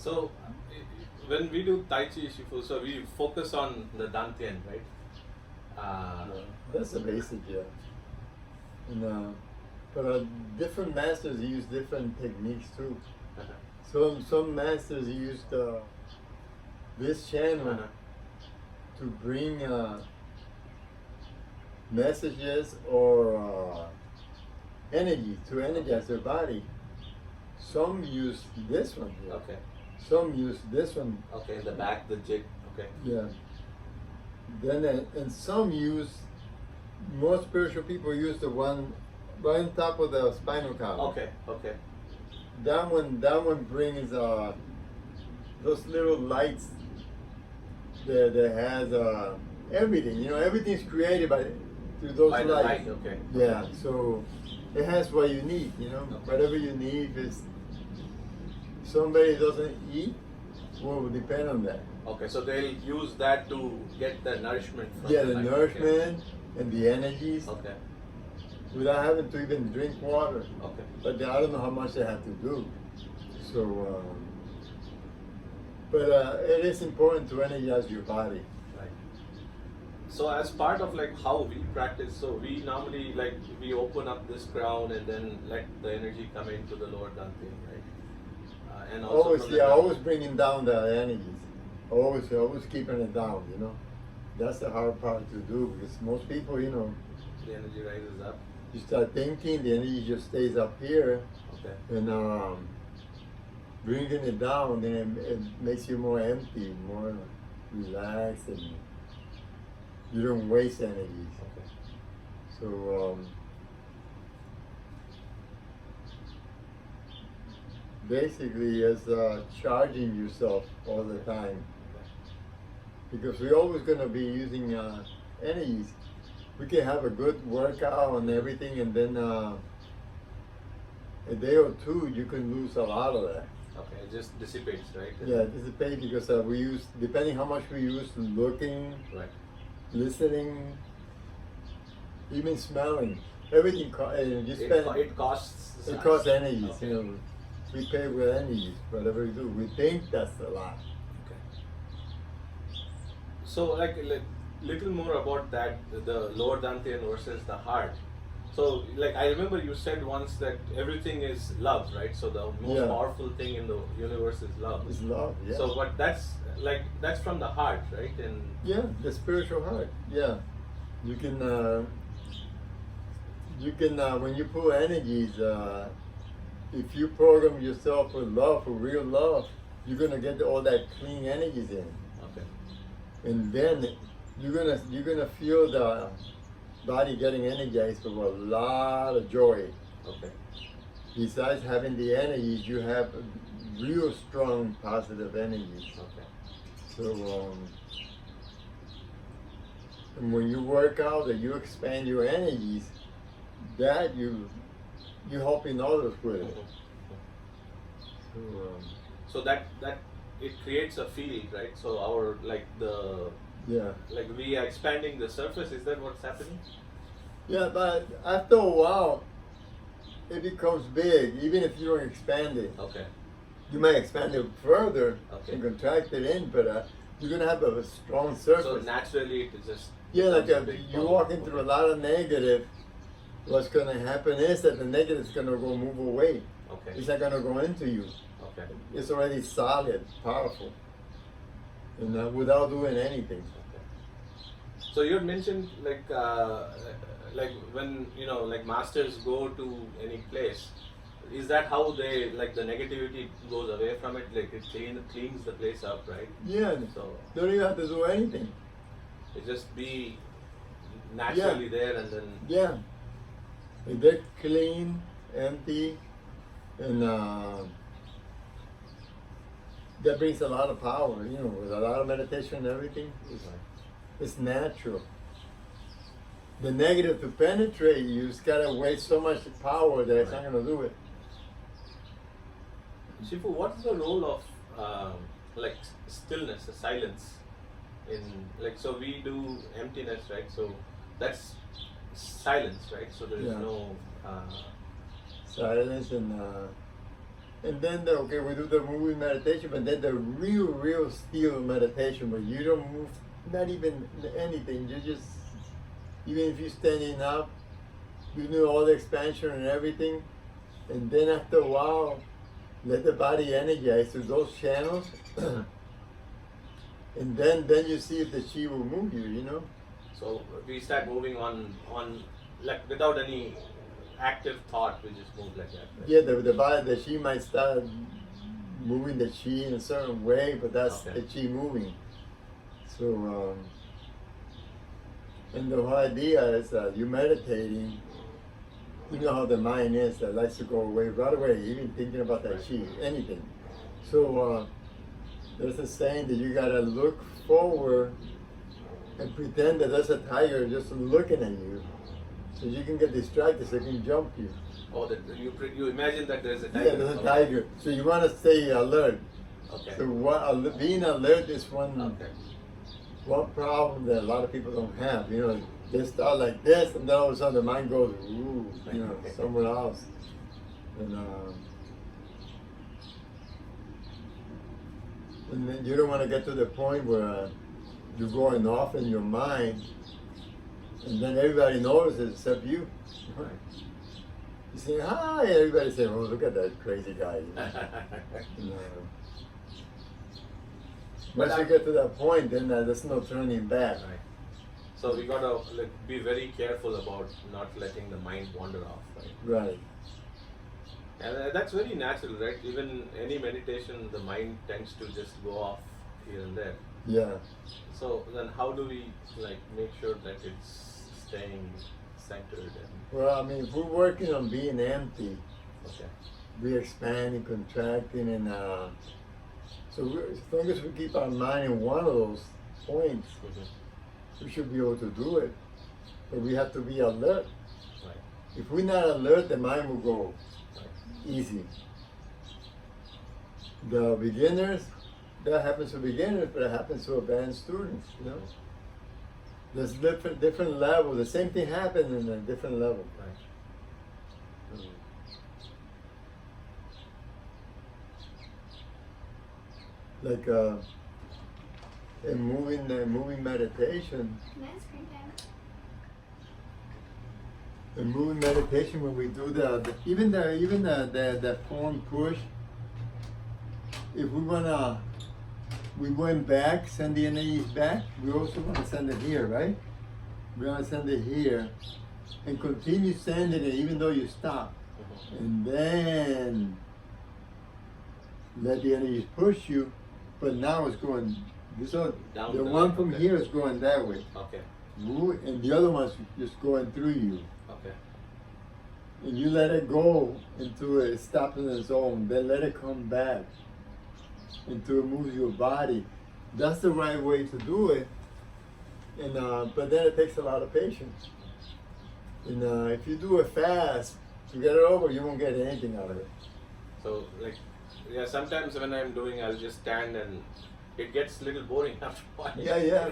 So when we do Tai Chi Shifu, so we focus on the Dantian, right? Yeah, that's the basic, yeah. And, but different masters use different techniques too. Some masters used this channel to bring messages or energy to energize their body. Some use this one here. Okay. Some use this one. Okay, in the back, the jig. Okay. Yeah. Then and some use, more spiritual people use the one right on top of the spinal column. Okay. Okay. That one brings those little lights that has everything. You know, everything's created through those By lights. the light. Okay. Yeah, so it has what you need. You know, Okay. whatever you need. If somebody doesn't eat, will depend on that. Okay, so they'll use that to get the nourishment from Yeah, the the light. nourishment and the energies Okay. without having to even drink water. Okay. But I don't know how much they have to do. So, but it is important to energize your body. Right. So as part of like how we practice, so we normally like we open up this crown and then let the energy come into the lower dantian, right? And also Always, from the yeah, ground. always bringing down the energies. Always keeping it down. You know, that's the hard part to do because most people, you know, The energy rises up. you start thinking, the energy just stays up here, Okay. and bringing it down, then it makes you more empty, more relaxed, and you don't waste energy. Okay. So basically, it's charging yourself all the time because we're always going to be using energies. We can have a good workout and everything, and then a day or two, you can lose a lot of that. Okay. It just dissipates, right? Yeah, dissipate because we use, depending how much we use, looking, Right. listening, even smelling. Everything, you spend. It costs. It costs energies, Okay. you know. We pay with energies, whatever we do. We think that's a lot. Okay. So like little more about that, the lower dantian versus the heart. So like I remember you said once that everything is love, right? So the most Yeah. powerful thing in the universe is love. It's love, yeah. So but that's from the heart, right? And Yeah, the spiritual heart, yeah. You can, when you pull energies, if you program yourself with love, for real love, you're gonna get all that clean energies in. okay. And then you're gonna feel the body getting energized with a lot of joy. Okay. Besides having the energies, you have real strong positive energies. Okay. So, and when you work out and you expand your energies, that you're helping others with it. So, So that it creates a field, right? So our yeah. like we are expanding the surface. Is that what's happening? Yeah, but after a while, it becomes big, even if you don't expand it. Okay. You might expand it further Okay. and contract it in, but you're gonna have a strong surface. So naturally it just Yeah, like becomes a big you're bubble. walking through a lot of negative. What's gonna happen is that the negative is gonna go move away. Okay. It's not gonna go into you. Okay. It's already solid, powerful, and without doing anything. Okay. So you had mentioned like when like masters go to any place, is that how they like the negativity goes away from it? Like it cleans the place up, right? Yeah, So don't even have to do anything. it just be naturally there and then Yeah, if they're clean, empty, and that brings a lot of power. You know, with a lot of meditation and everything, it's natural. The negative to penetrate you, it's gotta waste so much power that it's not gonna do it. Shifu, what's the role of like stillness, the silence in like so we do emptiness, right? So that's silence, right? So there is Yeah. no Silence and And then we do the moving meditation, but then the real still meditation where you don't move, not even anything. You just, even if you're standing up, you do all the expansion and everything, and then after a while, let the body energize through those channels, and then you see if the chi will move you. You know. So we start moving on like without any active thought. We just move like that. Right? Yeah, the body, the chi might start moving the chi in a certain way, but that's Okay. the chi moving. So, and the whole idea is that you're meditating. You know how the mind is that likes to go away right away, even thinking about that chi, anything. So there's a saying that you gotta look forward and pretend that there's a tiger just looking at you, so you can get distracted, so it can jump you. Oh, that you imagine that there is a tiger. Yeah, there's a tiger. So you want to stay alert. Okay. So being alert is one problem that a lot of people don't have. You know, they start like this, and then all of a sudden the mind goes, ooh, you know, somewhere else. And then you don't want to get to the point where you're going off in your mind, and then everybody notices except you. Right. You say hi, everybody say, "Oh, look at that crazy guy." You know. Once you get to that point, then there's no turning back. Right. So we gotta be very careful about not letting the mind wander off, right? Right. And that's very natural, right? Even any meditation, the mind tends to just go off here and there. Yeah. So then, how do we make sure that it's staying centered? And Well, I mean, if we're working on being empty, okay. we're expanding, contracting, and so as long as we keep our mind in one of those points, we should be able to do it. But we have to be alert. Right. If we're not alert, the mind will go easy. The beginners, that happens to beginners, but it happens to advanced students, you know. There's different levels. The same thing happens in a different level. Right. Like in moving meditation. Can I screen time? In moving meditation, when we do even the form push, if we went back, send the energies back, we also want to send it here, right? We want to send it here and continue sending it even though you stop. And then let the energies push you, but now it's going, so Down the the one line, from okay. here is going that way. Okay. And the other one's just going through you. Okay. And you let it go into it, stop in its own, then let it come back until it moves your body. That's the right way to do it. And but then it takes a lot of patience. And if you do it fast, to get it over, you won't get anything out of it. So sometimes when I'm doing, I'll just stand and it gets a little boring after a while. Yeah.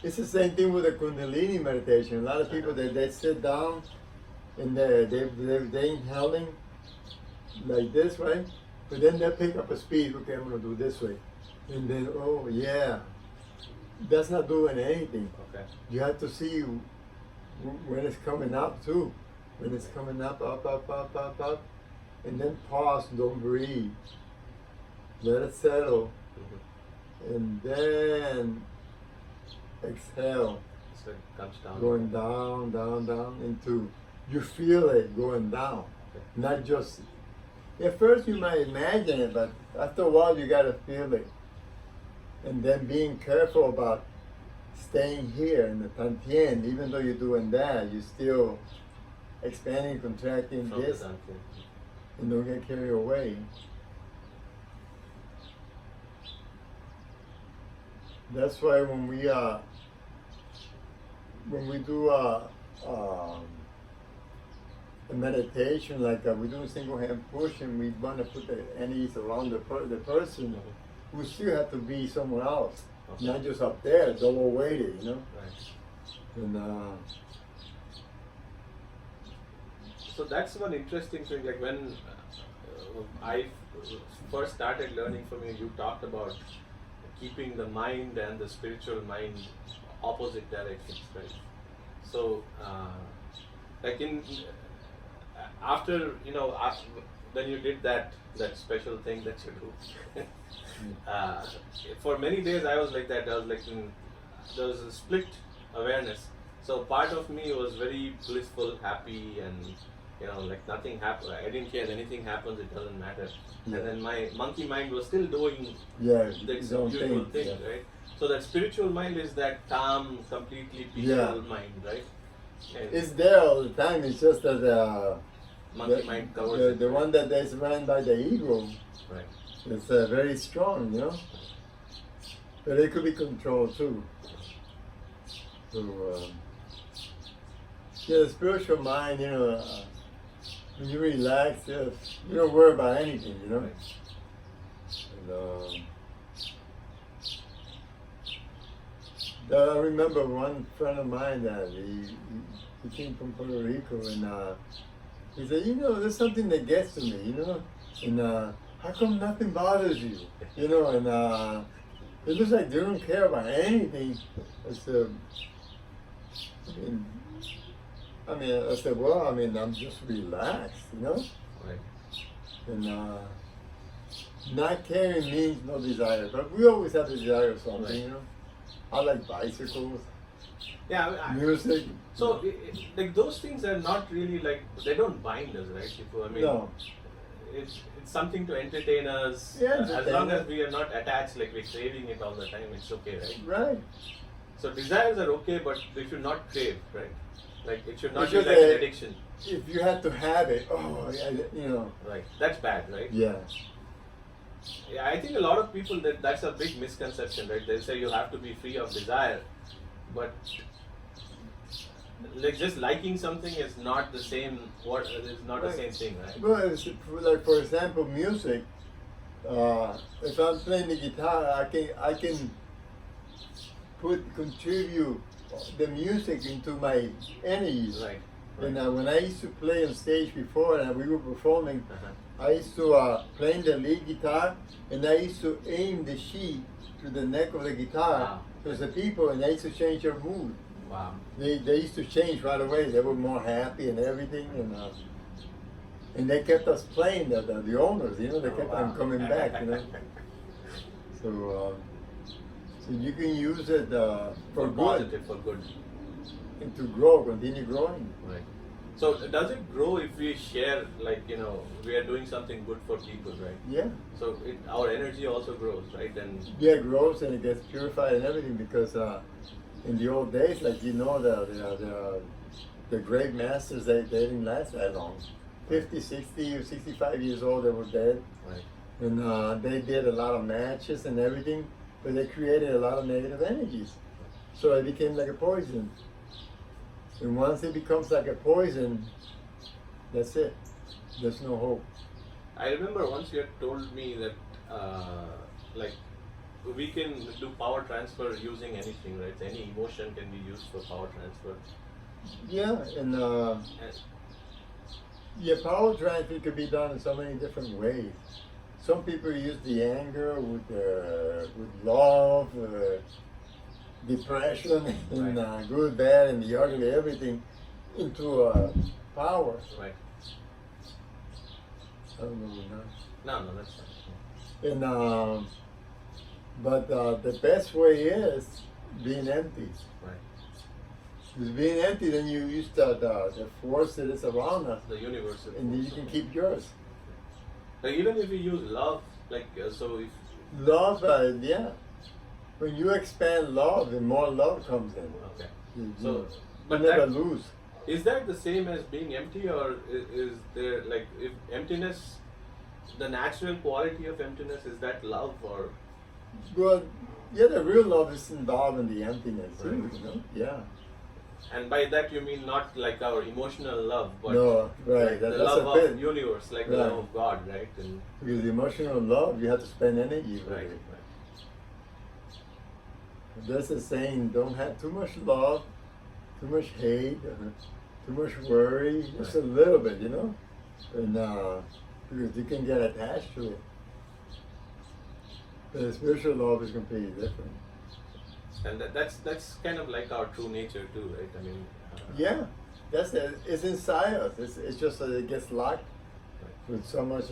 It's the same thing with the Kundalini meditation. A lot of people, they sit down and they're inhaling like this, right? But then they pick up a speed. Okay, I'm gonna do this way, and then oh yeah, that's not doing anything. Okay. You have to see when it's coming up too. When it's coming up, and then pause. Don't breathe. Let it settle, and then exhale. So it comes down. Going down into, you feel it going down, Okay. not just, at first you might imagine it, but after a while you gotta feel it. And then being careful about staying here in the tantien, even though you're doing that, you're still expanding, contracting From this, the tantien. and don't get carried away. That's why when we do a meditation, like we do a single hand push, and we want to put the energies around the person, we still have to be somewhere else, Okay. not just up there, double weighted, you know. Right. And So that's one interesting thing. Like when I first started learning from you, you talked about keeping the mind and the spiritual mind opposite directions, right? So, like in after when you did that special thing that you do, uh, for many days I was like that. I was like there was a split awareness. So part of me was very blissful, happy, and like nothing happened. I didn't care. Anything happens, it doesn't matter. Yeah. And then my monkey mind was still doing Yeah, the his own usual thing, thing, yeah. right? So that spiritual mind is that calm, completely peaceful Yeah. mind, right? And It's there all the time. It's just that monkey mind covers the, it. the one that is run by the ego Right. is very strong, but it could be controlled too. So the spiritual mind, when you relax, you don't worry about anything, Right. And, I remember one friend of mine that he came from Puerto Rico, and he said, there's something that gets to me, and how come nothing bothers you, and it looks like they don't care about anything. I said, I said, well, I'm just relaxed, Right. and not caring means no desire, but we always have the desire of something, Right. I like bicycles, Yeah. music. So like those things are not really like they don't bind us, right? Shifu? I mean, No. it's something to entertain us. Yeah, As entertain long us. as we are not attached, like we're craving it all the time, it's okay, right? Right. So desires are okay, but they should not crave, right? Like it should not It's be just like an that addiction, if you have to have it, right? That's bad, right? yeah. Yeah, I think a lot of people that's a big misconception, right? They say you have to be free of desire, but like just liking something is not the same. What is not the same thing, right? Well, like for example, music. If I'm playing the guitar, I can contribute the music into my energies. Right. And when I used to play on stage before, and we were performing, Uh-huh. I used to play the lead guitar, and I used to aim the sheet to the neck of the guitar. Wow. Because the people, and I used to change their mood. Wow. They used to change right away. They were more happy and everything, and they kept us playing. The owners, they kept on coming back. So you can use it for good positive, for good. and to grow, continue growing. Right. So does it grow if we share, like we are doing something good for people, right? Yeah, So our energy also grows, right? And yeah, it grows and it gets purified and everything because in the old days, like the great masters, they didn't last that long. 50, 60, or 65 years old, they were dead. right. And they did a lot of matches and everything, but they created a lot of negative energies. So it became like a poison. And once it becomes like a poison, that's it. There's no hope. I remember once you had told me that like we can do power transfer using anything, right? Any emotion can be used for power transfer. Yeah, and And power transfer could be done in so many different ways. Some people use the anger with love, depression, and Right. good, bad, and the ugly, everything into power. right. I don't know. No, that's fine. And but the best way is being empty. Right. Because being empty, then you use the force that is around us, The universe. and then you can keep yours. Like even if we use love, like so if Love, yeah. When you expand love, then more love comes in. okay. So, So, but you never that, lose. is that the same as being empty, or is there like if emptiness, the natural quality of emptiness is that love, or Well, yeah, the real love is involved in the emptiness too, Right. Yeah. and by that you mean not like our emotional love, but No, right. like That, the that's love a of bit. universe, like the Right. love of God, right? And Because the emotional love, you have to spend energy with right, it. right. There's a saying, don't have too much love, too much hate, too much worry, just a little bit, And because you can get attached to it. But the spiritual love is completely different. And that's kind of like our true nature too, right? I mean, Yeah, that's it. It's inside us. It's just that it gets locked with so much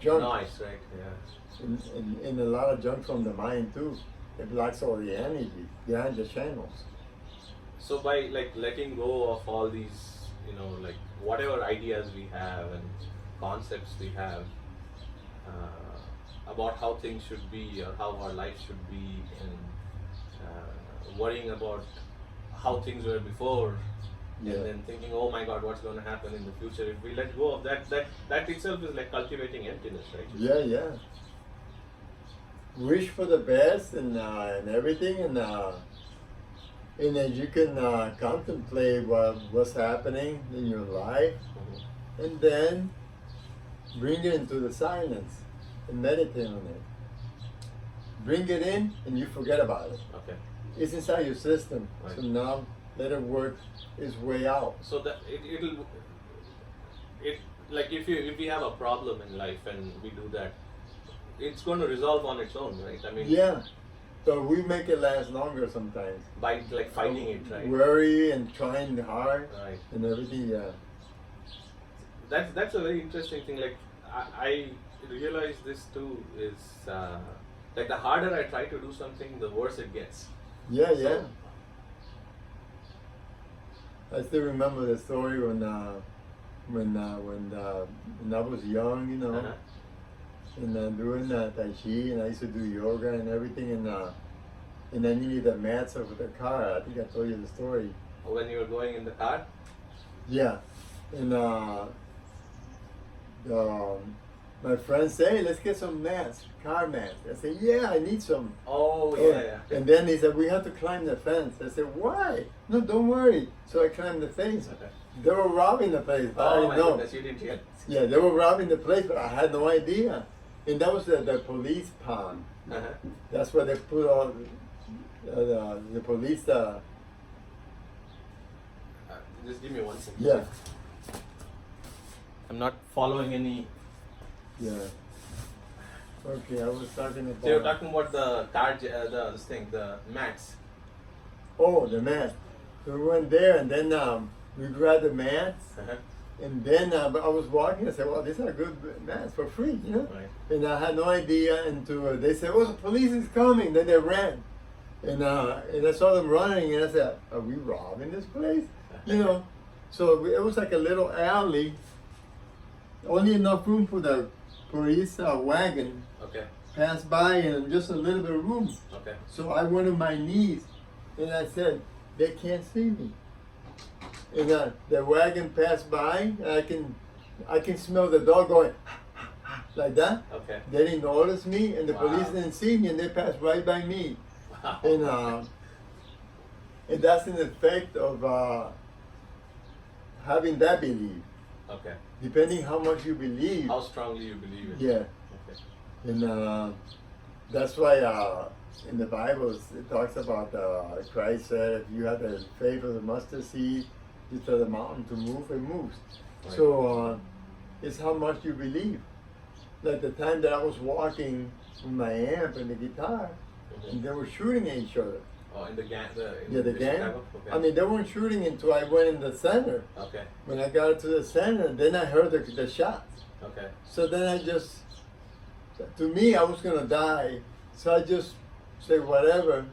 junk. noise, right? Yeah. And a lot of junk from the mind too. It blocks all the energy behind the channels. So by like letting go of all these, you know, like whatever ideas we have and concepts we have about how things should be or how our life should be, and worrying about how things were before, Yeah. and then thinking, oh my God, what's going to happen in the future? If we let go of that itself is like cultivating emptiness, right? Yeah, yeah. Wish for the best and everything, and then you can contemplate what's happening in your life, Mhm. and then bring it into the silence and meditate on it. Bring it in, and you forget about it. Okay. It's inside your system, Right. so now let it work its way out. So that it'll like if we have a problem in life and we do that, it's going to resolve on its own, right? I mean, Yeah, but we make it last longer sometimes. by like fighting it, right? Worry and trying hard Right. and everything. Yeah. That's a very interesting thing. Like I realize this too is like the harder I try to do something, the worse it gets. Yeah, So- yeah. I still remember the story when I was young, you know, Uh-huh. and doing Tai Chi, and I used to do yoga and everything, and I needed the mats of the car. I think I told you the story. When you were going in the car. Yeah, and my friend said, "Hey, let's get some mats, car mats." I said, "Yeah, I need some." Oh yeah. And then he said, "We have to climb the fence." I said, "Why?" "No, don't worry." So I climbed the fence. Okay. They were robbing the place, but I Oh didn't my know. goodness, you didn't hear. Yeah, they were robbing the place, but I had no idea. And that was the police pond. Uh-huh. That's where they put all the police. Just give me 1 second. Yeah, I'm not following any. yeah. Okay, I was talking about. So you're talking about the car, this thing, the mats. Oh, the mat. So we went there, and then we grabbed the mats. Uh-huh. And then I was walking. I said, "Well, these are good mats for free, you know." Right. And I had no idea until they said, "Oh, the police is coming." Then they ran, and I saw them running, and I said, "Are we robbing this place?" You know. So it was like a little alley, only enough room for the police wagon Okay. pass by, and just a little bit of room. Okay. So I went on my knees, and I said, "They can't see me." And the wagon passed by, and I can smell the dog going like that. Okay. They didn't notice me, and the Wow. police didn't see me, and they passed right by me. Wow. And that's an effect of having that belief. Okay. Depending how much you believe. How strongly you believe it. Yeah. Okay. And that's why in the Bible it talks about Christ said, if you have the faith of the mustard seed, you tell the mountain to move, it moves. Right. So it's how much you believe. Like the time that I was walking with my amp and the guitar, Mhm. and they were shooting at each other. Oh, in the gang. The gang. Chicago? Okay. I mean, they weren't shooting until I went in the center. Okay. When I got to the center, then I heard the shots. Okay. So then to me, I was gonna die. So I just say whatever,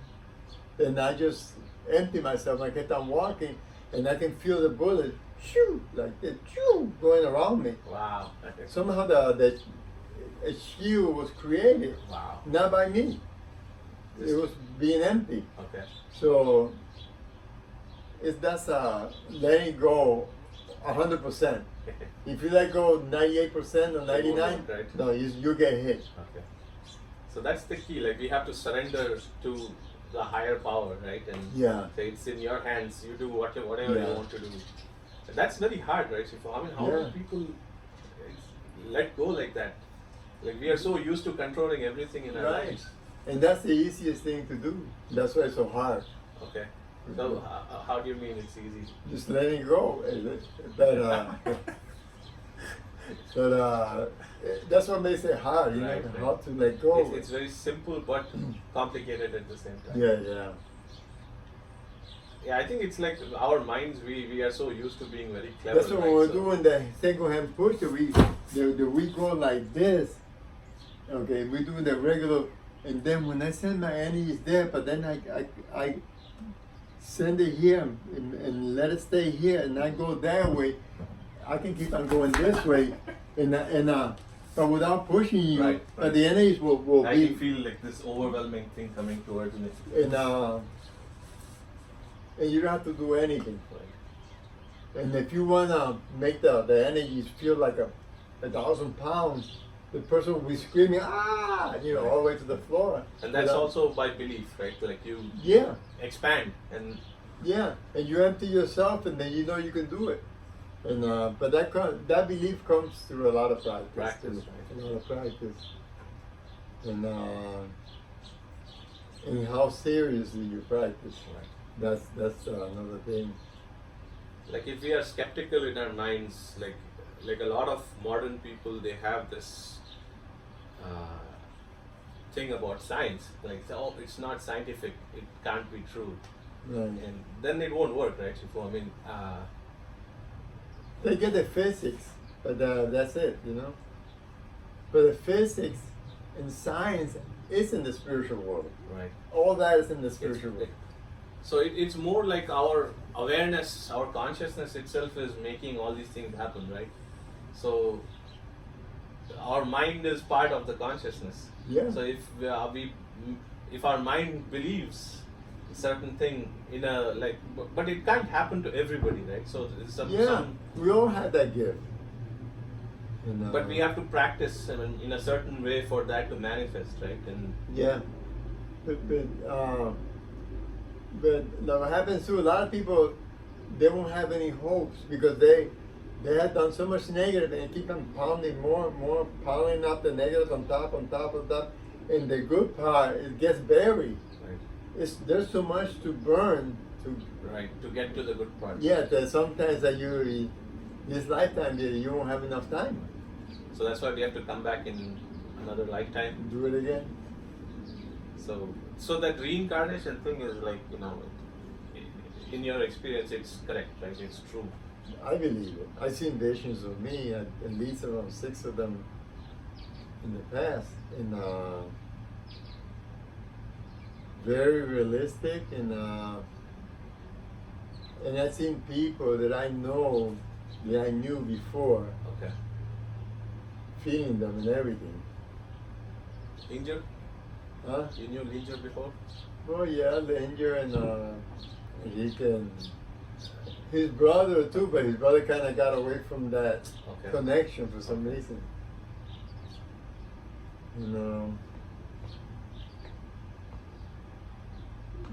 and I just empty myself. I kept on walking, and I can feel the bullet, shoo, like that, shoo, going around me. Wow. Somehow a shield was created, Wow. not by me. It was being empty. Okay. So that's letting go 100%. If you let go 98% or 99%, Right. no, you get hit. Okay. So that's the key. Like we have to surrender to the higher power, right? And Yeah. say it's in your hands. You do whatever Yeah. you want to do. And that's very hard, right? So I mean, how Yeah. do people let go like that? Like we are so used to controlling everything in our Right. lives. And that's the easiest thing to do. That's why it's so hard. Okay. So how do you mean it's easy? Just letting go. But But that's what makes it hard, you know, Right. how to let go. It's very simple but complicated at the same time. Yeah. Yeah, I think it's like our minds. We are so used to being very clever. That's why right? when we're So- doing the single hand push, we go like this. Okay, we're doing the regular, and then when I send my energies there, but then I send it here and let it stay here, and I go that way. I can keep on going this way, but without pushing you, Right. but the energies will I be can feel like this overwhelming thing coming towards me. And you don't have to do anything. Right. And if you wanna make the energies feel like a 1,000 pounds, the person will be screaming, ah, you know, all the way to the floor. And that's Without- also by belief, right? Like you Yeah, expand and and you empty yourself, and then you know you can do it. And but that belief comes through a lot of practice. Practice, too. right. A lot of practice. And how seriously you practice. Right. That's another thing. like if we are skeptical in our minds, like a lot of modern people, they have this thing about science, like oh, it's not scientific, it can't be true, Right. and then it won't work, right? So I mean, They get the physics, but that's it, you know. But the physics and science is in the spiritual world. right. All that is in the spiritual world. So it's more like our awareness, our consciousness itself is making all these things happen, right? So our mind is part of the consciousness. Yeah. So if our mind believes a certain thing in a like, but it can't happen to everybody, right? So there's some We all have that gift. And, but we have to practice in a certain way for that to manifest, right? And Yeah. But now what happens too, a lot of people, they won't have any hopes because they have done so much negative and keep on pounding more and more, piling up the negatives on top, and the good part, it gets buried. right, There's so much to burn to get to the good part. that sometimes that this lifetime you won't have enough time. So that's why we have to come back in another lifetime. Do it again. So that reincarnation thing is like, in your experience, it's correct, right? It's true. I believe it. I've seen visions of me, at least around 6 of them in the past, and very realistic, and I've seen people that I know that I knew before, Okay. feeling them and everything. Linger? Huh? You knew Linger before? Oh yeah, Linger, and he can. His brother too, but his brother kind of got away from that Okay. connection for some reason.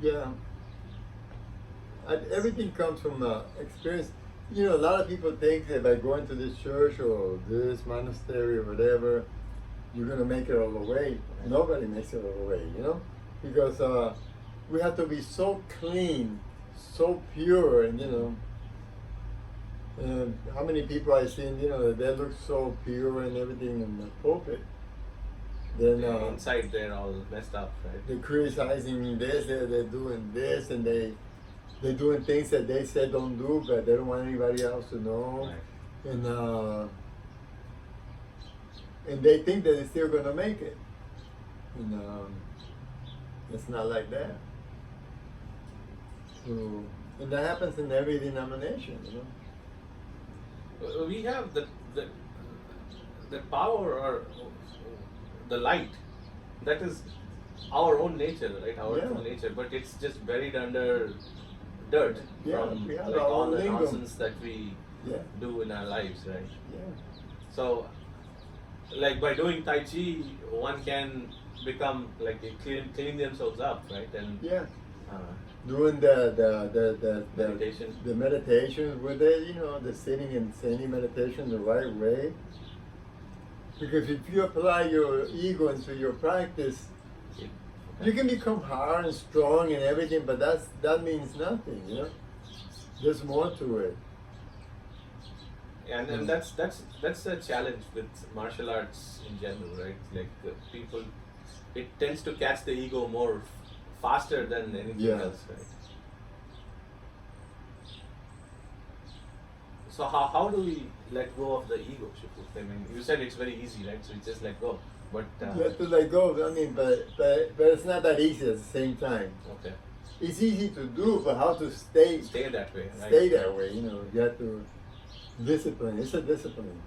Yeah. Everything comes from experience. You know, a lot of people think that by going to this church or this monastery or whatever, you're gonna make it all the way. Nobody makes it all the way, you know, because we have to be so clean, so pure, and how many people I've seen, they look so pure and everything in the pulpit. Then Inside they're all messed up, right? they're criticizing this, they're doing this, and they're doing things that they said don't do, but they don't want anybody else to know. Right. And they think that they're still gonna make it. And it's not like that. So, and that happens in every denomination, We have the power or the light. That is our own nature, right? Our Yeah. own nature, but it's just buried under dirt Yeah, from we have like our all own the lingam. nonsense that we Yeah, do in our lives, right? yeah. So, like by doing Tai Chi, one can become like clean themselves up, right? And Yeah. uh, Doing the meditation. the meditation with it, the sitting and standing meditation the right way. Because if you apply your ego into your practice, you can become hard and strong and everything, but that means nothing, There's more to it. and that's a challenge with martial arts in general, right? Like people, it tends to catch the ego more faster than anything Yeah. else, right? So how do we let go of the ego, Shifu? I mean, you said it's very easy, right? So you just let go, but You have to let go. I mean, but it's not that easy at the same time. okay, It's easy to do, but how to stay that way, right? stay that way? You know, you have to discipline. It's a discipline.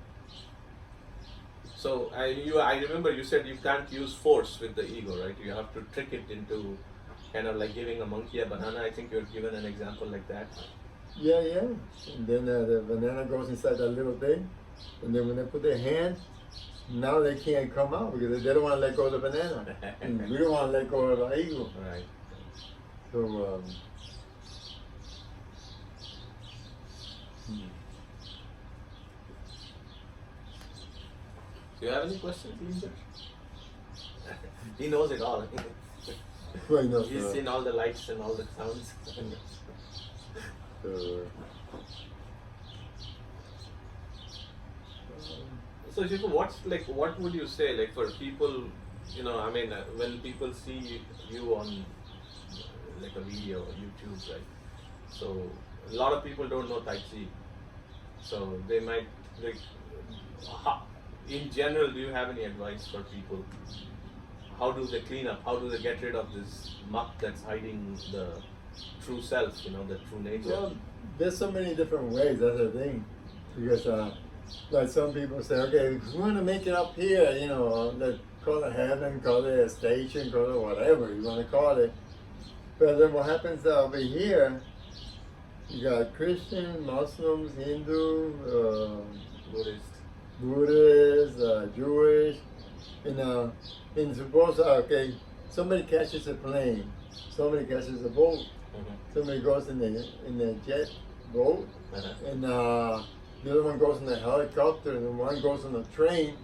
So I remember you said you can't use force with the ego, right? You have to trick it into kind of like giving a monkey a banana. I think you're given an example like that. Yeah, yeah. And then the banana goes inside that little thing, and then when they put their hand, now they can't come out because they don't want to let go of the banana, and we don't want to let go of the ego. Right. So. Do you have any questions, Linda? He knows it all. Well, no, He's seen all the lights and all the sounds. So Shifu, what would you say like for people, you know, I mean, when people see you on like a video or YouTube, right? So a lot of people don't know Tai Chi, so they might like. In general, do you have any advice for people? How do they clean up? How do they get rid of this muck that's hiding the true self? You know, the true nature. Well, there's so many different ways. That's the thing, because like some people say, okay, we want to make it up here. You know, let's call it heaven, call it a station, call it whatever you want to call it. But then what happens over here? You got Christian, Muslims, Hindu, Buddhist. Jewish, and suppose okay, somebody catches a plane, somebody catches a boat, somebody goes in the jet boat, and the other one goes in the helicopter, and one goes on the train.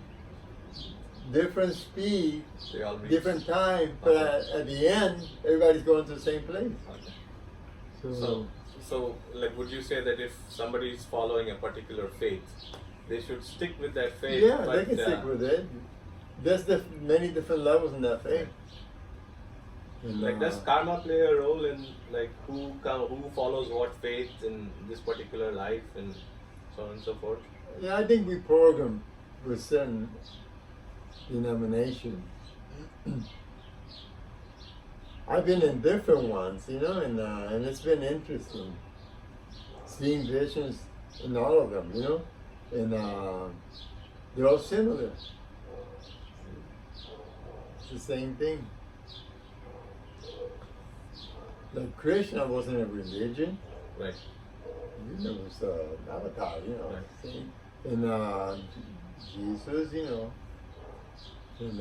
Different speed, They all reach. different time, but at the end, everybody's going to the same place. Okay. So, like, would you say that if somebody is following a particular faith, they should stick with that faith? Yeah, but, they can stick with it. There's many different levels in that faith. And, Like, does karma play a role in like who follows what faith in this particular life and so on and so forth? Yeah, I think we program with certain denomination. I've been in different ones, you know, and it's been interesting seeing visions in all of them, you know, and they're all similar. It's the same thing. Like Krishna wasn't a religion. Right. It was an avatar, you know. Right. And Jesus, you know, and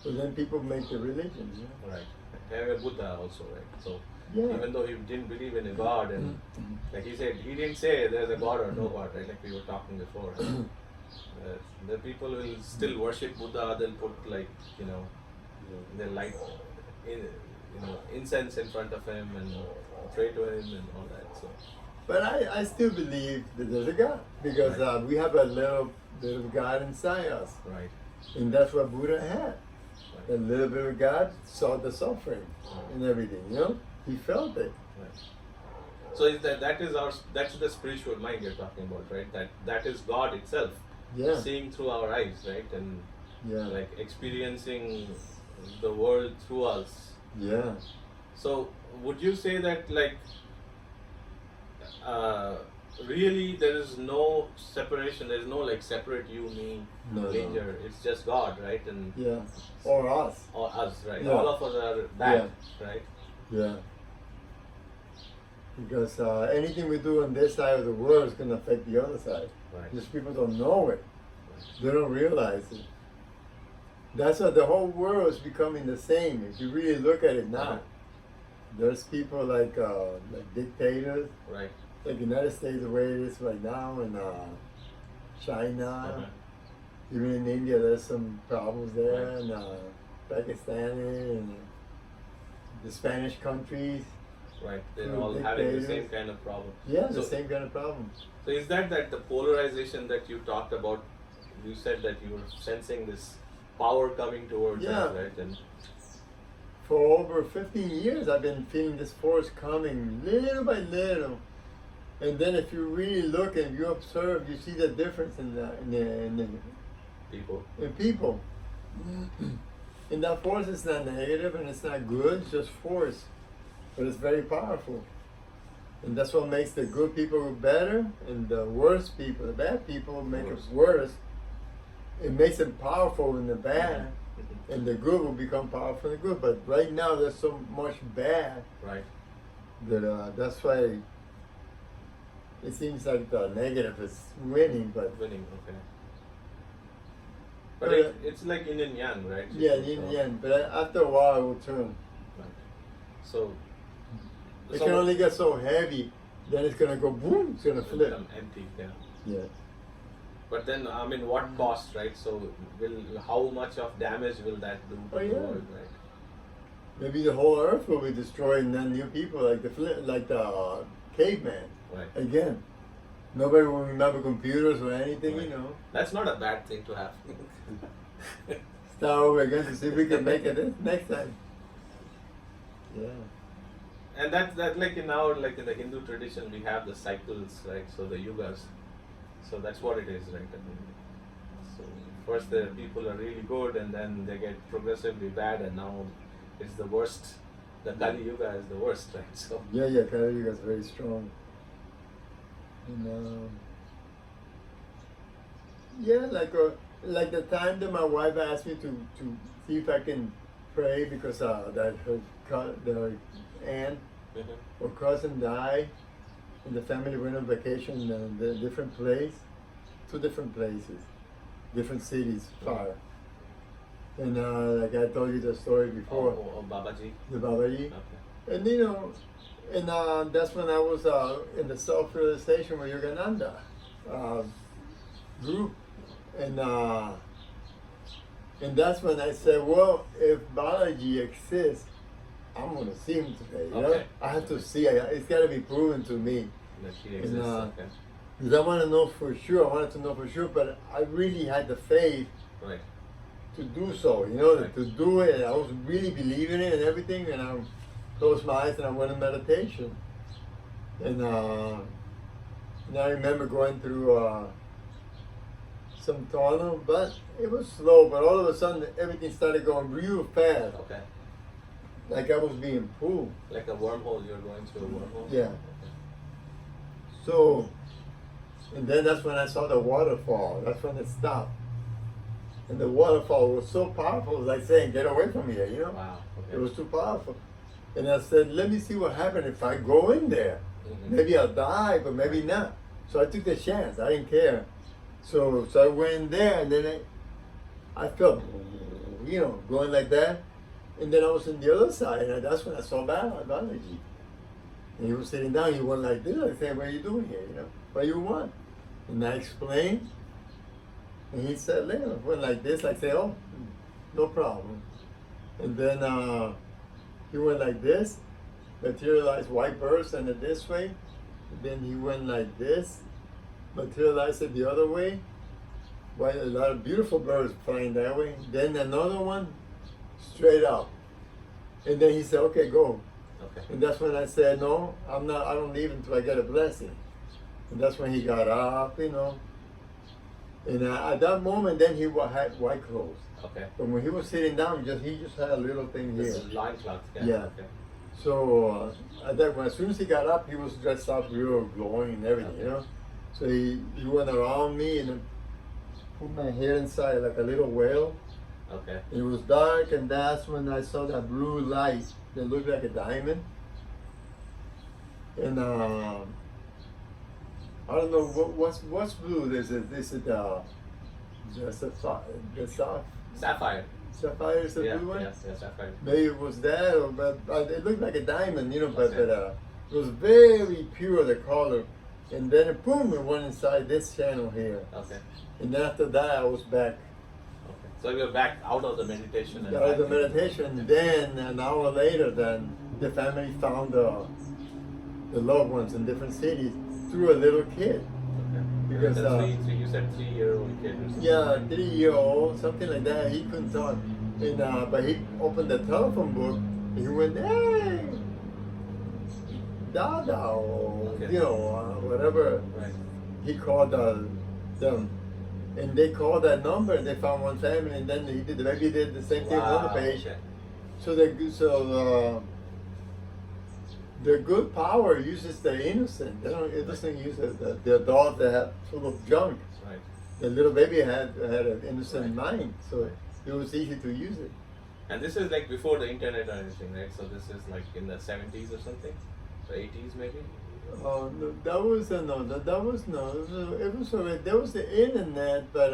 but then people make the religion, you know. Right. Have a Buddha also, right? So Yeah. even though he didn't believe in a god, and like he said, he didn't say there's a god or no god, right? Like we were talking before. The people will still worship Buddha. They'll put like they'll light incense in front of him and pray to him and all that. So But I still believe that there's a God because Right. we have a little bit of God inside us, right. and that's what Buddha had. Right. A little bit of God saw the suffering and everything, you know. He felt it. Right. So is that's the spiritual mind you're talking about, right? That is God itself, Yeah. seeing through our eyes, right, and Yeah. like experiencing the world through us. Yeah. So would you say that like really there is no separation? There is no like separate you, me, No, danger. no. It's just God, right, and Yeah. Or us. or us, right? Yeah. All of us are bad, right? Yeah. Because anything we do on this side of the world is going to affect the other side. Right. Just people don't know it. They don't realize it. That's why the whole world is becoming the same. If you really look at it now, there's people like dictators, Right. like the United States the way it is right now, and China, even in India there's some problems there, Right. and Pakistan and the Spanish countries. Right, they're Through all having the dictators. same kind of problem. Yeah, So- the same kind of problem. So is that the polarization that you talked about? You said that you were sensing this power coming towards Yeah. us, right? And For over 15 years, I've been feeling this force coming little by little. And then if you really look and you observe, you see the difference in people, people. And that force is not negative and it's not good, it's just force. But it's very powerful. And that's what makes the good people better and the worst people, the bad people make it worse. It makes them powerful in the bad. And the good will become powerful in the good. But right now there's so much bad right? that that's why it seems like the negative is winning, but Winning, okay. But But, it's like yin and yang, right? yeah, in the end. But after a while it will turn. Right. So, It can only get so heavy, then it's gonna go boom, it's gonna it'll flip. become empty, yeah. Yeah. But then, I mean, what cost, right? So, how much of damage will that do to Oh, the yeah. world, right? Maybe the whole earth will be destroyed and then new people like the caveman. Right. Again. Nobody will remember computers or anything, Right. you know. That's not a bad thing to have. Start over again to see if we can make it next time. Yeah. And that like in our like in the Hindu tradition we have the cycles, right? So the yugas. So that's what it is, right? I mean, so first the people are really good and then they get progressively bad and now it's the worst. The Kali Yuga is the worst, right? So Yeah, Kali Yuga is very strong. And yeah, like the time that my wife asked me to see if I can pray because that her aunt or cousin died and the family went on vacation in a different place, 2 different places, different cities, far. And like I told you the story before, oh, Babaji. the Babaji. Okay. And you know, and that's when I was in the self-realization with Yogananda group, and that's when I said, well, if Balaji exists, I'm gonna see him today. You know, Okay. I have to see. It's got to be proven to me. That he exists. Okay. Because I want to know for sure. I wanted to know for sure, but I really had the faith Right. to do so. You know, Right. to do it. I was really believing it and everything, and I closed my eyes and I went in meditation. And I remember going through some tunnel, but it was slow. But all of a sudden, everything started going real fast, Okay. like I was being pulled. Like a wormhole, you're going through a wormhole? Yeah. So, and then that's when I saw the waterfall. That's when it stopped. And the waterfall was so powerful, it was like saying, get away from here, you know? Wow. Okay. It was too powerful. And I said, let me see what happens if I go in there. Mhm. Maybe I'll die, but maybe not. So I took the chance. I didn't care. So I went in there, and then I felt, you know, going like that. And then I was on the other side, and that's when I saw Balaji. And he was sitting down. He went like this. I said, what are you doing here? You know, what do you want? And I explained. And he said, Leo, went like this. I said, oh, no problem. And then he went like this, materialized white birds and it this way. Then he went like this, materialized it the other way. White, a lot of beautiful birds flying that way. Then another one, straight up. And then he said, okay, go. Okay. And that's when I said, no, I don't leave until I get a blessing. And that's when he got up, you know. And at that moment, then he had white clothes. Okay. But when he was sitting down, he just had a little thing here. This is loincloth. Yeah. Okay. So as soon as he got up, he was dressed up real glowing and everything, you know. So he went around me and put my hair inside like a little whale. Okay. It was dark, and that's when I saw that blue light that looked like a diamond. And I don't know what's blue. There's the Sapphire. sapphire is the Yeah, blue one. yeah, sapphire. Maybe it was that, or, but it looked like a diamond, you know. But Okay. it was very pure, the color. And then boom, it went inside this channel here. Okay. And then after that, I was back. Okay. So you're back out of the meditation. And Out of the back in- meditation. Then an hour later, then the family found the loved ones in different cities through a little kid. Okay. Because And you said 3-year-old kid or something. yeah, 3-year-old, something like that. He couldn't talk, and but he opened the telephone book. And he went, hey, Dada, or Okay. you know, whatever Right. he called them, and they called that number. And they found one family, and then he did. Maybe he did the same thing with Wow, another patient. okay. The good power uses the innocent. It doesn't use the adult that have full of junk. Right. The little baby had an innocent Right. mind, so Right. it was easy to use it. And this is like before the internet or anything, right? So this is like in the 70s or something, the 80s maybe. No, that was no. That was no. It was already, there was the internet, but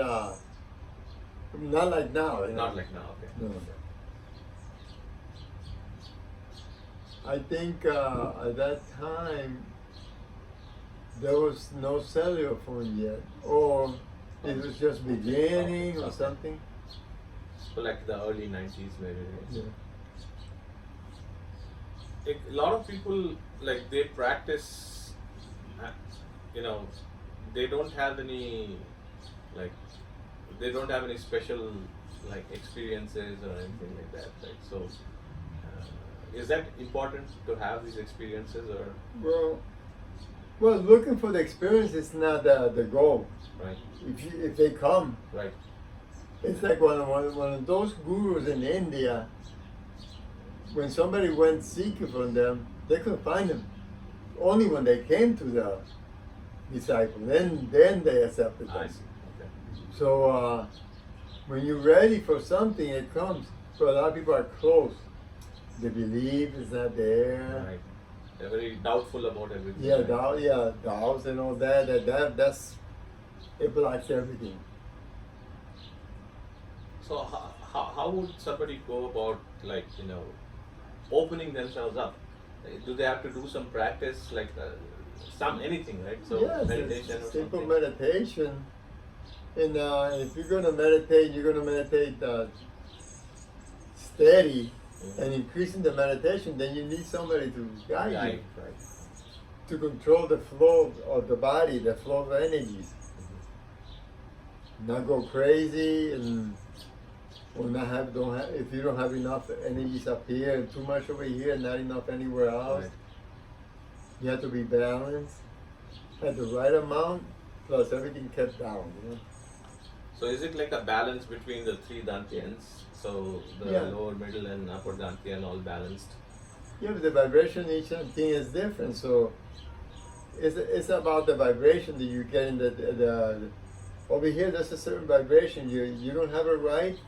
not like now. You know? Not like now. Okay. No. Okay. I think at that time there was no cellular phone yet, or it was just beginning or Okay. something. So like the early 90s maybe. Right? Yeah. A lot of people like they practice, you know, they don't have any like they don't have any special like experiences or anything like that. Right? So is that important to have these experiences or Well, looking for the experience is not the goal. right? If they come, Right. it's like one of those gurus in India. When somebody went seeking from them, they couldn't find them. Only when they came to the disciple, then they accepted them. I see. Okay. So when you're ready for something, it comes. So a lot of people are closed. They believe it's not there. Right. They're very doubtful about everything. Yeah, right? doubts and all that. That's it blocks everything. So how would somebody go about like opening themselves up? Do they have to do some practice like anything, right? So Yes, meditation it's or simple something. meditation. And if you're gonna meditate, you're gonna meditate steady and increasing the meditation. Then you need somebody to guide you, Right, right. to control the flow of the body, the flow of energies. Not go crazy and or don't have if you don't have enough energies up here and too much over here, not enough anywhere else. Right. You have to be balanced at the right amount, plus everything kept down. You know. So is it like a balance between the three dantyans? So the Yeah. lower, middle, and upper dantyan all balanced. Yeah, but the vibration each thing is different. So it's about the vibration that you get in the over here. There's a certain vibration you don't have it right.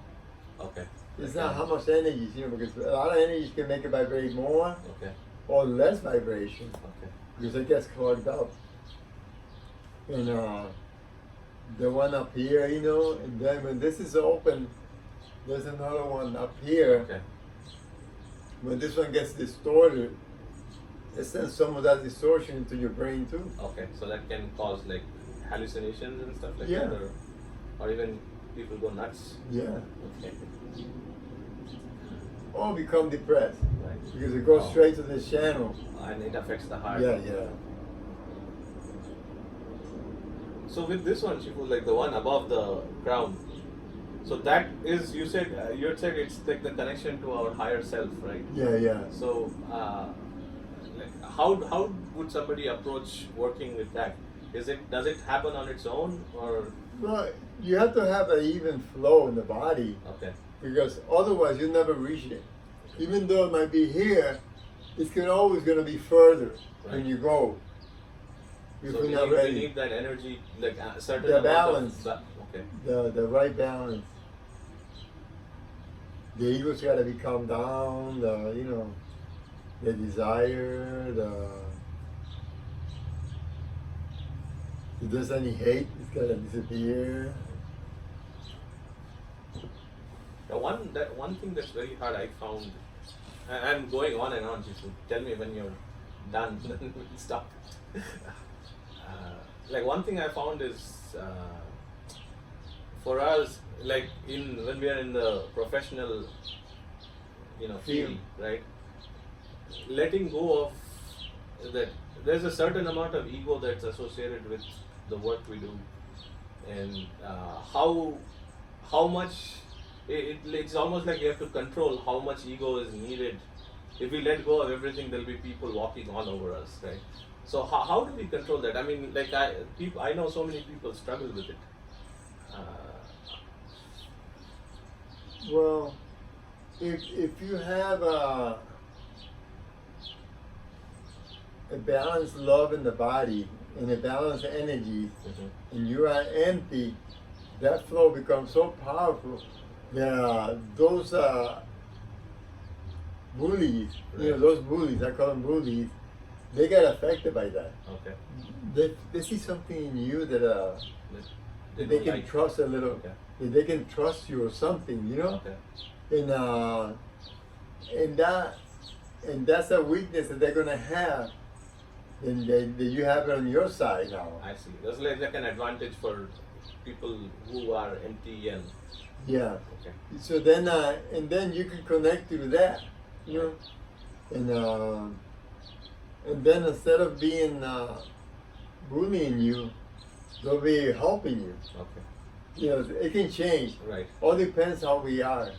Okay. It's Okay. not how much energy, because a lot of energies can make it vibrate more Okay. or less vibration Okay. because it gets clogged up. And the one up here, and then when this is open, there's another one up here. Okay. When this one gets distorted, it sends some of that distortion into your brain too. Okay. So that can cause like hallucinations and stuff like Yeah. that, or even people go nuts. Yeah. Okay. Or become depressed Right. because it goes Oh. straight to this channel. And it affects the heart. Yeah. So with this one, Shifu, like the one above the crown, so that is you had said it's like the connection to our higher self, right? Yeah. So like how would somebody approach working with that? Does it happen on its own or Well, you have to have an even flow in the body okay? because otherwise you'll never reach it. Even though it might be here, it's always going to be further when Right. you go. If So you're we not need, ready. we need that energy, like a certain The amount balance. of okay. The right balance. The ego's got to be calmed down. The desire. If there's any hate, it's got to disappear. The one thing that's very hard I found, and I'm going on and on. Just tell me when you're done, then we'll stop. Like one thing I found is for us, like when we are in the professional, field, right? Letting go of there's a certain amount of ego that's associated with the work we do, and how much it's almost like you have to control how much ego is needed. If we let go of everything, there'll be people walking all over us, right? So how do we control that? I mean, like I know so many people struggle with it. Well, if you have a balanced love in the body and a balanced energy, and you are empty, that flow becomes so powerful that those bullies, those bullies, I call them bullies, they get affected by that. Okay. They see something in you that they don't can like. trust a little. Okay. That they can trust you or something, Okay. And that's a weakness that they're gonna have, and that you have it on your side now. I see. That's like an advantage for people who are empty and Yeah. okay. So then, and then you can connect to that, and then instead of being bullying you, they'll be helping you. Okay. It can change. Right. All depends how we are.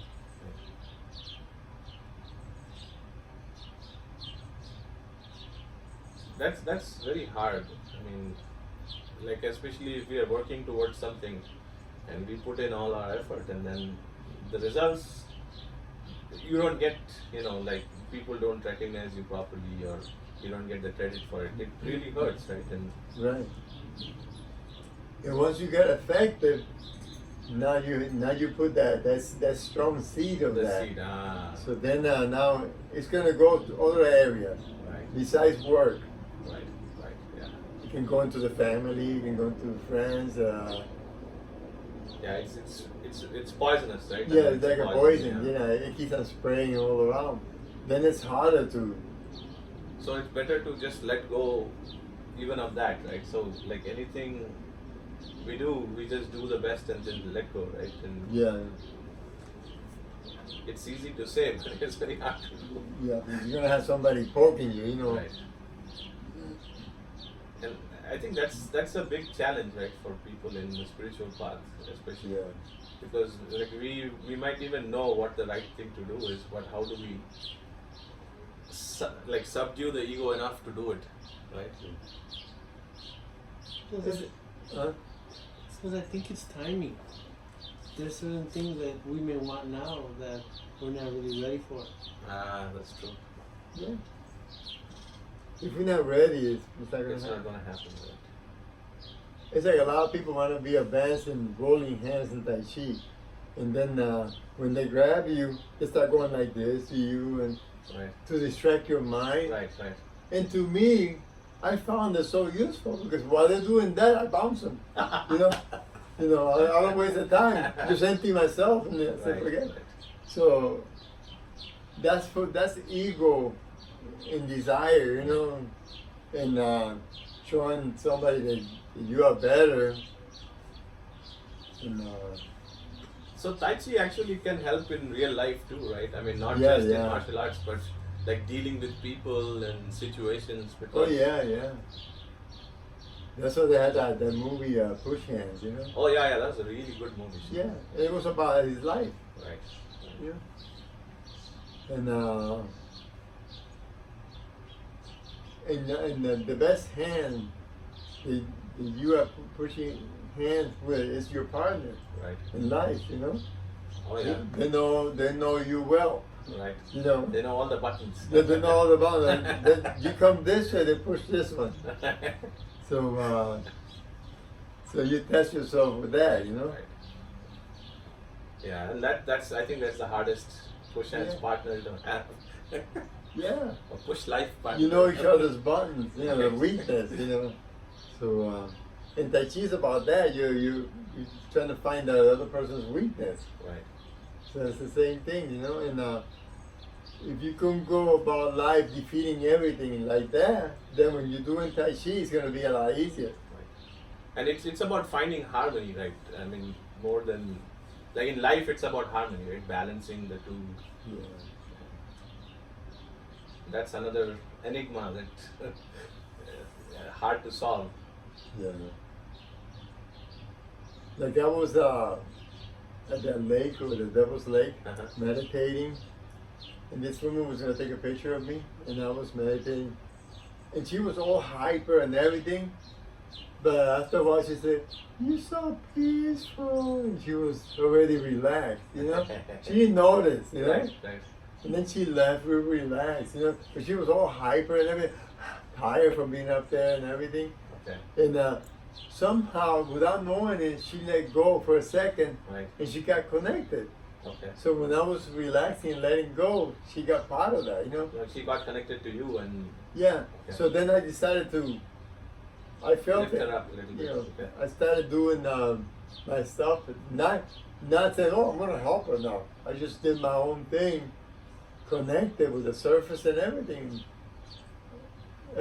That's very hard. I mean, like especially if we are working towards something, and we put in all our effort, and then the results you don't get. Like people don't recognize you properly, or you don't get the credit for it. It really hurts, right? And Right. And once you get affected, now you put that strong seed of the that. seed. So then now it's gonna go to other areas Right. besides work. Right. Yeah. You can go into the family. You can go into friends. Yeah. It's poisonous, right? Yeah, it's like a poison. Yeah. It keeps on spraying all around. Then it's harder to. So it's better to just let go, even of that, right? So like anything we do, we just do the best and then let go, right? And Yeah. it's easy to say, but it's very hard to do. Yeah. You're gonna have somebody poking you. Right. And I think that's a big challenge, right, for people in the spiritual path, especially. Yeah. Because like we might even know what the right thing to do is, but how do we subdue the ego enough to do it, right? Because I think it's timing. There's certain things that we may want now that we're not really ready for. That's true. Yeah. If we're not ready, it's not gonna It's happen. not gonna happen, right? It's like a lot of people want to be advanced in rolling hands and Tai Chi. And then when they grab you, they start going like this to you and Right. to distract your mind. Right. And to me, I found it so useful because while they're doing that, I bounce them. I don't waste the time. Just empty myself and then say, forget it. So that's ego and desire, and showing somebody that you are better. And, So Tai Chi actually can help in real life too, right? I mean, not Yeah, just in yeah. martial arts, but like dealing with people and situations. oh Because yeah. That's why they had that movie Push Hands, Oh yeah, that was a really good movie. Yeah, it was about his life. Right. Yeah. And the best hand that you are pushing hands with is your partner Right. in life, Oh yeah. They know you well, Right. They They know all the buttons. know all about it. Then you come this way, they push this one. So you test yourself with that, Right. Yeah, and that's I think that's the hardest push hands Yeah. partner to have. Yeah. Or push life partner. You know each other's buttons, the weakness, So, and Tai Chi is about that. You're trying to find the other person's weakness. Right. So it's the same thing, And if you can go about life defeating everything like that, then when you're doing Tai Chi, it's going to be a lot easier. And it's about finding harmony, right? I mean, more than like in life, it's about harmony, right? Balancing the two. Yeah. That's another enigma that hard to solve. Yeah. Like I was at that lake, or the Devil's Lake, Uh-huh. meditating, and this woman was gonna take a picture of me, and I was meditating, and she was all hyper and everything, but after a while she said, "You're so peaceful," and she was already relaxed, you know. She didn't notice, you know. Right, right. And then she left, we were relaxed, you know, but she was all hyper and everything, tired from being up there and everything. Okay. And somehow, without knowing it, she let go for a second, Right. and she got connected. Okay. So when I was relaxing and letting go, she got part of that, you know? Well, she got connected to you and Yeah. Okay. So then I decided to, I felt lift it. her up a little You bit. know, Okay. I started doing my stuff, not saying, oh, I'm gonna help her now. I just did my own thing, connected with the surface and everything.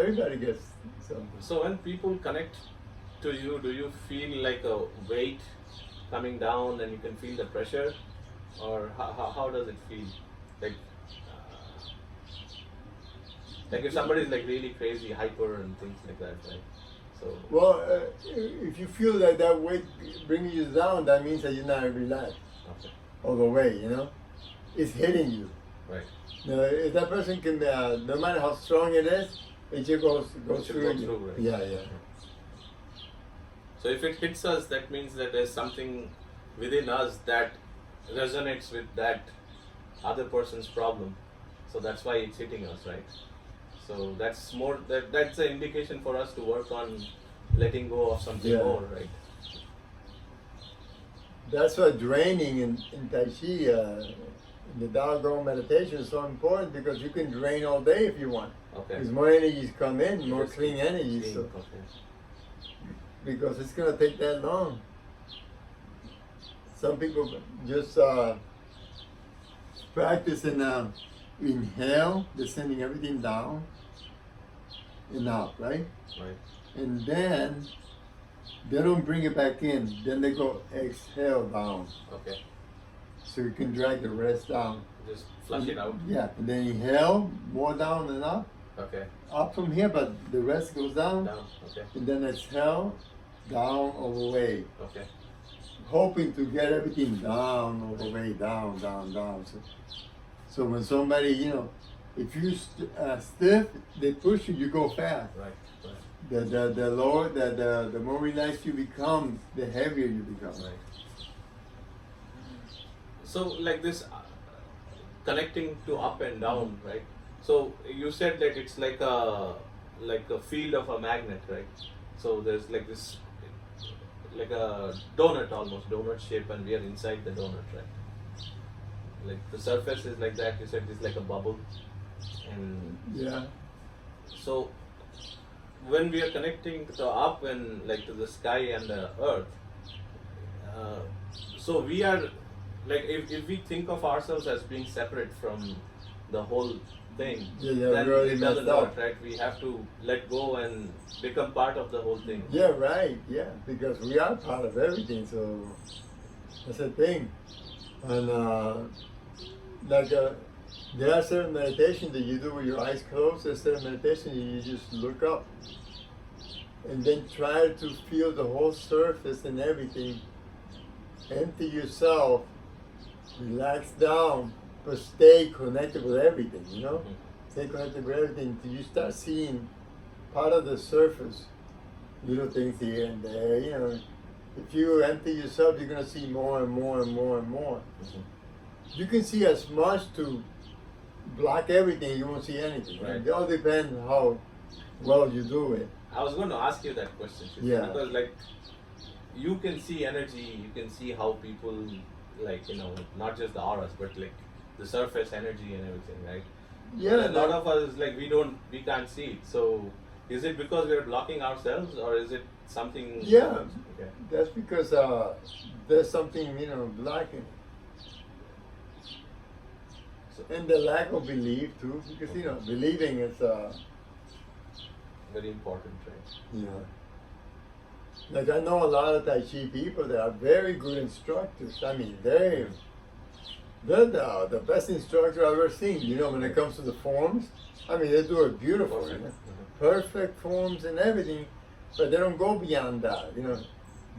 Everybody gets something. So when people connect to you, do you feel like a weight coming down and you can feel the pressure? Or how does it feel? Like if somebody is like really crazy, hyper and things like that, right? So Well, if you feel that that weight bringing you down, that means that you're not relaxed okay, all the way, you know? It's hitting you. right. Now, if that person can, no matter how strong it is, it just goes It should through go you. through, right? Yeah, yeah. So if it hits us, that means that there's something within us that resonates with that other person's problem. So that's why it's hitting us, right? So that's more that's an indication for us to work on letting go of something Yeah. more, right? That's why draining in Tai Chi, in the Dao meditation is so important, because you can drain all day if you want. Okay. Because more energies come in, more Just clean energies. clean, So, okay. because it's gonna take that long. Some people just practice and inhale, they're sending everything down and out, right? Right. And then they don't bring it back in. Then they go exhale down, Okay. so you can drag the rest down. Just flush it out. Yeah, and then inhale more down and Okay. up from here, but the rest goes down. Down. Okay. And then exhale down all the way, Okay. hoping to get everything down all the way, down. So when somebody, you know, if you stiff, they push you, you go fast. Right. Right. The lower, the more relaxed you become, the heavier you become. Right. So like this connecting to up and down, right? So you said that it's like a field of a magnet, right? So there's like this like a donut, almost donut shape, and we are inside the donut, right? Like the surface is like that. You said it's like a bubble, and Yeah. so when we are connecting to up and like to the sky and the earth, so we are like if we think of ourselves as being separate from the whole thing, Yeah, then we already it doesn't messed work, up. right? We have to let go and become part of the whole thing. Yeah, right. Yeah, because we are part of everything. So that's the thing. And there are certain meditations that you do with your eyes closed. There's certain meditation you just look up, and then try to feel the whole surface and everything. Empty yourself, relax down, but stay connected with everything. You know, stay connected with everything until you start seeing part of the surface, little things here and there. You know, if you empty yourself, you're gonna see more and more and more and more. You can see as much to block everything, you won't see anything. Right. It all depends how well you do it. I was going to ask you that question, Shifu, Yeah. because like you can see energy, you can see how people like not just the auras, but like the surface energy and everything, right? Yeah, A lot of us like we can't see it. So is it because we're blocking ourselves, or is it something? Yeah. Okay. That's because there's something blocking. So, And the lack of belief too, because believing is very important, right? like I know a lot of Tai Chi people that are very good instructors. I mean, they're the best instructor I've ever seen. When it comes to the forms, I mean, they do it beautiful. Okay. perfect forms and everything, but they don't go beyond that. You know,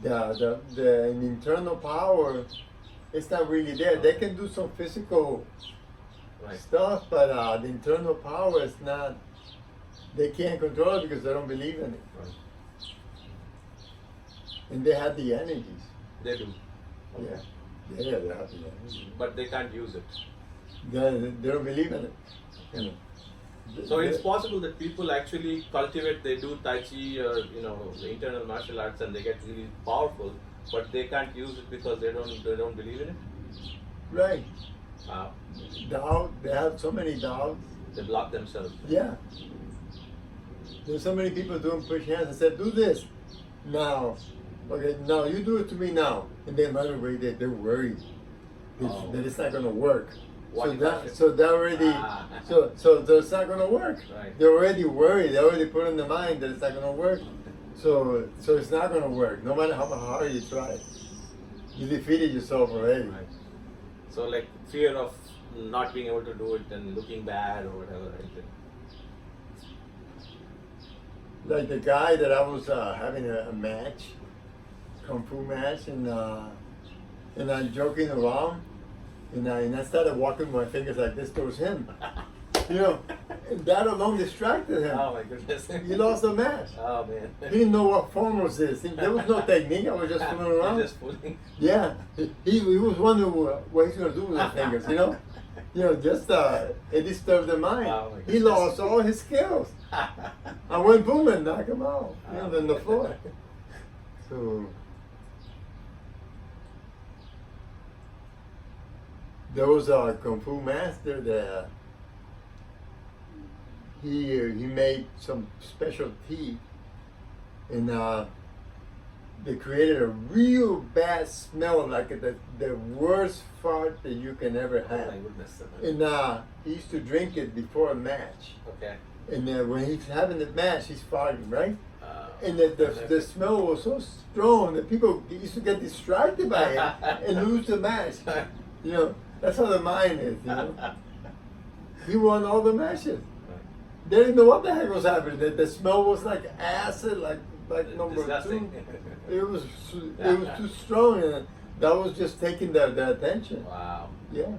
the internal power, it's not really there. They can do some physical Right. stuff, but the internal power is not. They can't control it because they don't believe in it, Right. and they have the energies. They do. Okay. Yeah, they have the energies. But they can't use it. They don't believe in it. You know. So it's possible that people actually cultivate, they do Tai Chi or the internal martial arts and they get really powerful, but they can't use it because they don't believe in it. Right. Wow. Doubt. They have so many doubts. They block themselves. Yeah. There's so many people doing push hands and said, do this now. Okay, now you do it to me now. And then right away they're worried Oh. that it's not gonna work. What So if that I- so they're already Ah. so it's not gonna work. Right. They're already worried, they already put in their mind that it's not gonna work. So it's not gonna work, no matter how hard you try. You defeated yourself already. Right. So like fear of not being able to do it and looking bad or whatever. Right? Like the guy that I was having a match, kung fu match, and I'm joking around, and I started walking my fingers like this towards him, you know, and that alone distracted him. Oh my goodness. He lost the match. Oh man. He didn't know what form was this. There was no technique. I was just fooling around. You're just fooling. Yeah, he was wondering what he's gonna do with his fingers, you know. Just it disturbed the mind. Oh my He goodness. lost all his skills. I went boom and knocked him out, on the floor. So there was a kung fu master that he made some special tea, and they created a real bad smell, like the worst fart that you can ever Oh have. my goodness. And he used to drink it before a match. Okay. And when he's having the match, he's farting, right? Uh, And the smell was so strong that people used to get distracted by it and lose the match. That's how the mind is, He won all the matches. They didn't know what the heck was happening. The smell was like acid, like number Disgusting. 2. It was too strong, and that was just taking their attention. Wow. Yeah.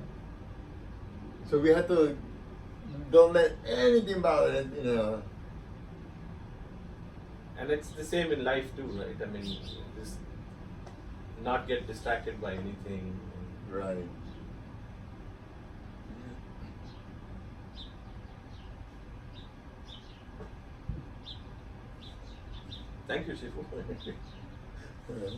So we had to don't let anything bother it, And it's the same in life too, right? I mean, just not get distracted by anything. Right. Thank you, Sifu. Yeah.